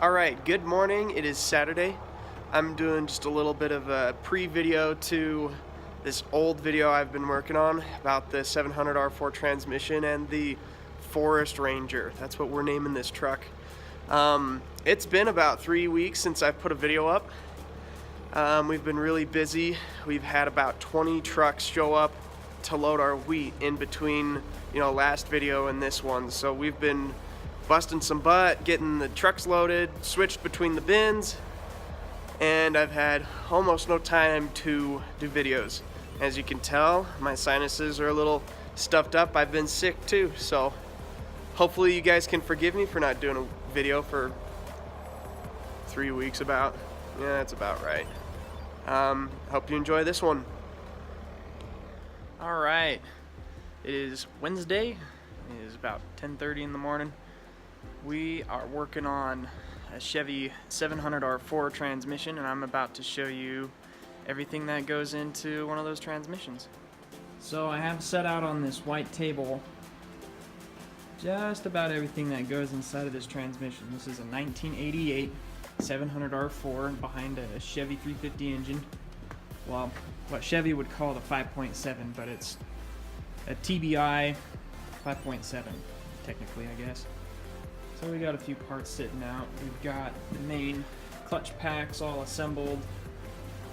Alright, good morning. It is Saturday. I'm doing just a little bit of a pre-video to this old video I've been working on about the 700R4 transmission and the Forest Ranger. That's what we're naming this truck. It's been about 3 weeks since I've put a video up. We've been really busy. We've had about 20 trucks show up to load our wheat in between, last video and this one. So we've been busting some butt, getting the trucks loaded, switched between the bins, and I've had almost no time to do videos. As you can tell, my sinuses are a little stuffed up. I've been sick too, so hopefully you guys can forgive me for not doing a video for 3 weeks about. Yeah, that's about right. Hope you enjoy this one. Alright, it is Wednesday. It is about 10:30 in the morning. We are working on a Chevy 700R4 transmission, and I'm about to show you everything that goes into one of those transmissions. So I have set out on this white table just about everything that goes inside of this transmission. This is a 1988 700R4 behind a Chevy 350 engine. Well, what Chevy would call the 5.7, but it's a TBI 5.7, technically, I guess. So we got a few parts sitting out. We've got the main clutch packs all assembled.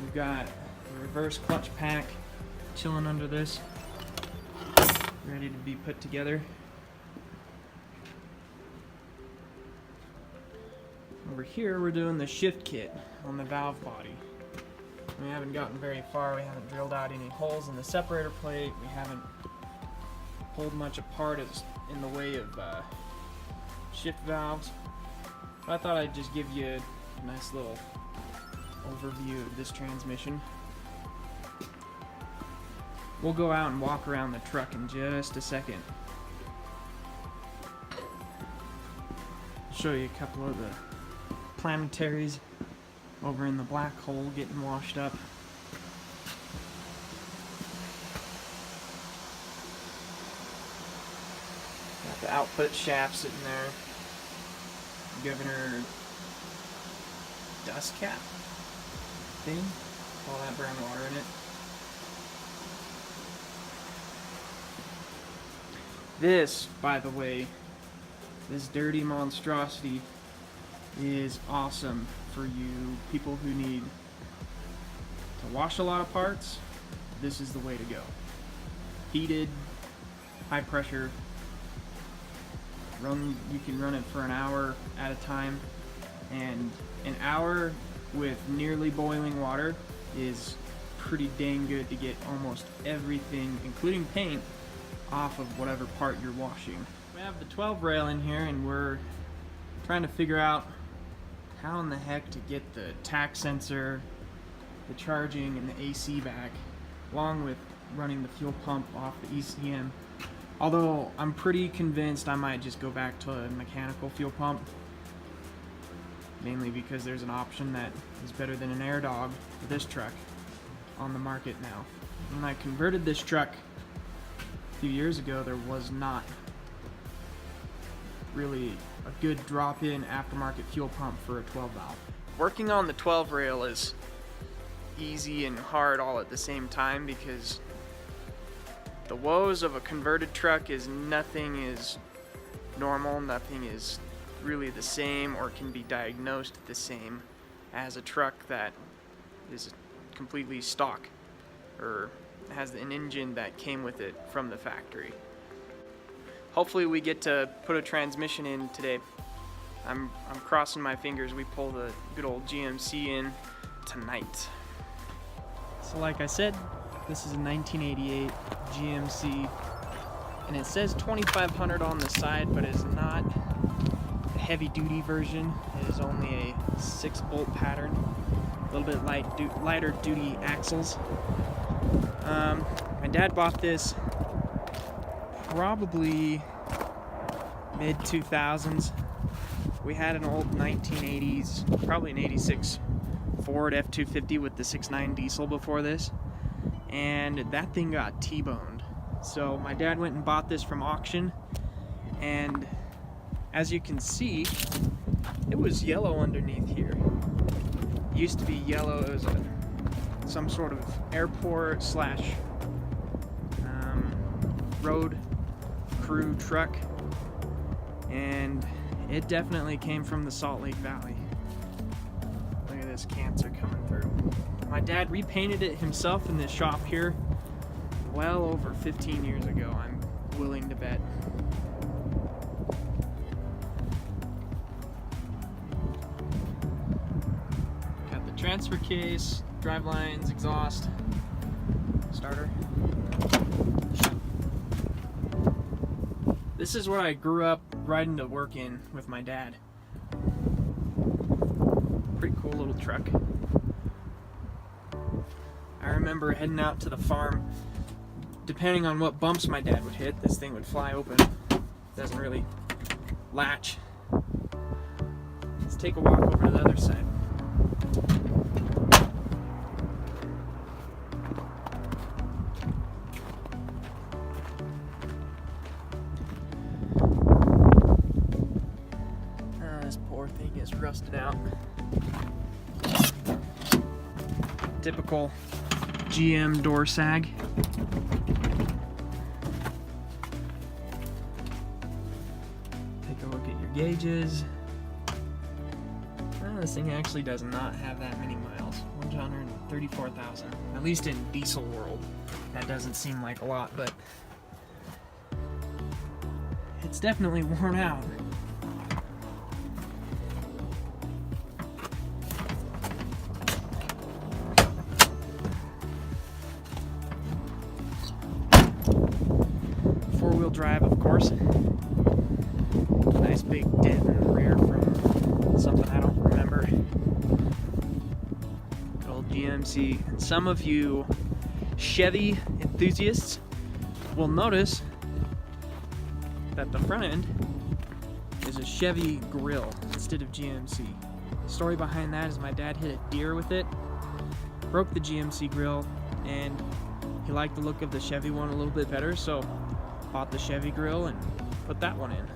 We've got the reverse clutch pack chilling under this, ready to be put together. Over here we're doing the shift kit on the valve body. We haven't gotten very far. We haven't drilled out any holes in the separator plate. We haven't pulled much apart in the way of shift valves. But I thought I'd just give you a nice little overview of this transmission. We'll go out and walk around the truck in just a second. Show you a couple of the planetaries over in the black hole getting washed up. Got the output shaft sitting there. Governor dust cap thing. All that brown water in it. This, by the way, this dirty monstrosity is awesome for you people who need to wash a lot of parts. This is the way to go. Heated, high pressure. You can run it for an hour at a time, and an hour with nearly boiling water is pretty dang good to get almost everything, including paint, off of whatever part you're washing. We have the 12 rail in here, and we're trying to figure out how in the heck to get the tach sensor, the charging, and the AC back, along with running the fuel pump off the ECM. Although I'm pretty convinced I might just go back to a mechanical fuel pump, mainly because there's an option that is better than an air dog for this truck on the market now. When I converted this truck a few years ago, there was not really a good drop-in aftermarket fuel pump for a 12 valve. Working on the 12 rail is easy and hard all at the same time, because the woes of a converted truck is nothing is normal, nothing is really the same or can be diagnosed the same as a truck that is completely stock or has an engine that came with it from the factory. Hopefully we get to put a transmission in today. I'm crossing my fingers we pull the good old GMC in tonight. So like I said, this is a 1988 GMC, and it says 2500 on the side, but it's not the heavy duty version. It is only a 6-bolt pattern, a little bit lighter duty axles. My dad bought this probably mid-2000s. We had an old 1980s, probably an 86 Ford F-250 with the 6.9 diesel before this, and that thing got T-boned. So my dad went and bought this from auction, and as you can see, It was yellow underneath here. It used to be yellow. It was some sort of airport slash road crew truck, and it definitely came from the Salt Lake Valley. Look at this cancer coming through. My dad repainted it himself in this shop here well over 15 years ago, I'm willing to bet. Got the transfer case, drive lines, exhaust, starter. This is what I grew up riding to work in with my dad. Pretty cool little truck. I remember heading out to the farm. Depending on what bumps my dad would hit, this thing would fly open. Doesn't really latch. Let's take a walk over to the other side. This poor thing is rusted out. Typical GM door sag. Take a look at your gauges. This thing actually does not have that many miles. 134,000. At least in diesel world. That doesn't seem like a lot, but it's definitely worn out. Four-wheel drive, of course. Nice big dent in the rear from something I don't remember. Good old GMC. And some of you Chevy enthusiasts will notice that the front end is a Chevy grill instead of GMC. The story behind that is my dad hit a deer with it, broke the GMC grill, and he liked the look of the Chevy one a little bit better, so bought the Chevy grill and put that one in.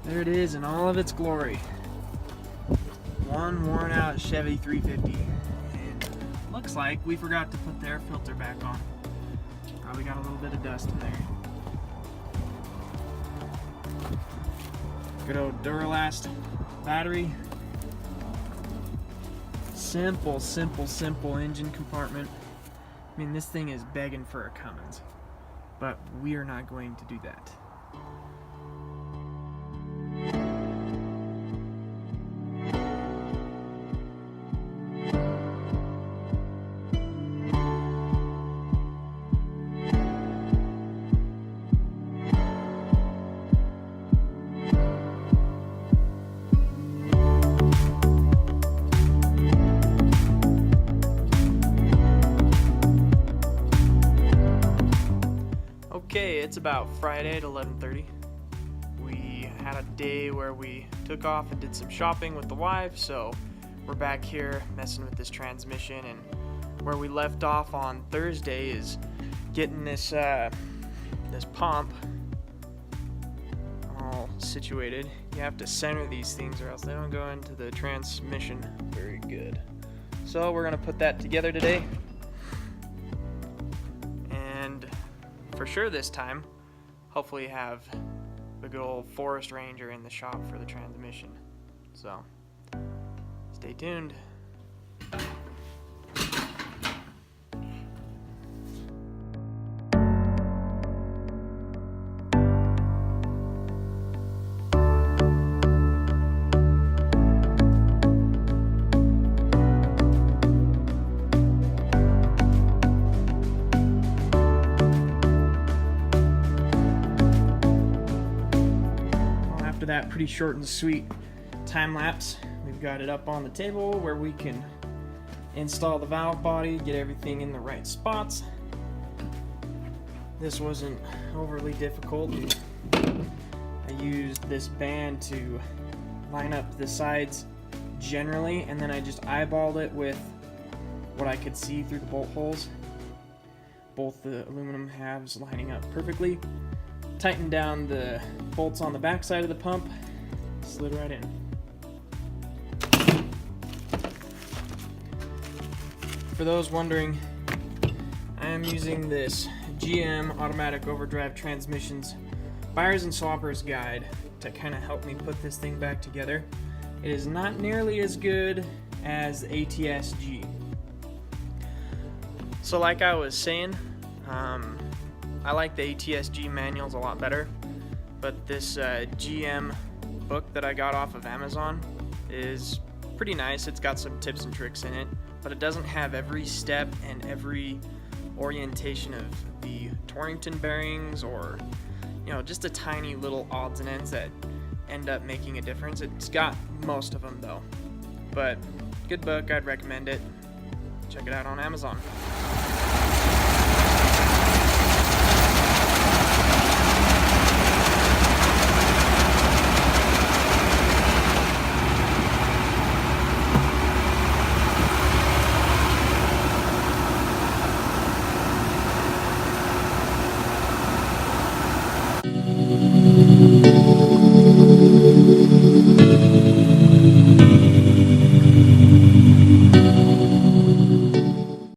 There it is in all of its glory. One worn out Chevy 350. And looks like we forgot to put the air filter back on. Probably got a little bit of dust in there. Good old Duralast battery. Simple, simple, simple engine compartment. I mean, this thing is begging for a Cummins, but we are not going to do that. Okay, it's about Friday at 11:30. We had a day where we took off and did some shopping with the wife, so we're back here messing with this transmission, and where we left off on Thursday is getting this pump all situated. You have to center these things or else they don't go into the transmission very good. So we're gonna put that together today. For sure this time, hopefully have the good old Forest Ranger in the shop for the transmission. So, stay tuned. That pretty short and sweet time lapse, we've got it up on the table where we can install the valve body, get everything in the right spots. This wasn't overly difficult. I used this band to line up the sides generally, and then I just eyeballed it with what I could see through the bolt holes. both the aluminum halves lining up perfectly. Tighten down the bolts on the back side of the pump, slid right in. For those wondering, I am using this GM Automatic Overdrive Transmissions Buyers and Swappers Guide to kind of help me put this thing back together. It is not nearly as good as ATS-G. So like I was saying, I like the ATS-G manuals a lot better, but this GM book that I got off of Amazon is pretty nice. It's got some tips and tricks in it, but it doesn't have every step and every orientation of the Torrington bearings, or just a tiny little odds and ends that end up making a difference. It's got most of them though, but good book. I'd recommend it. Check it out on Amazon.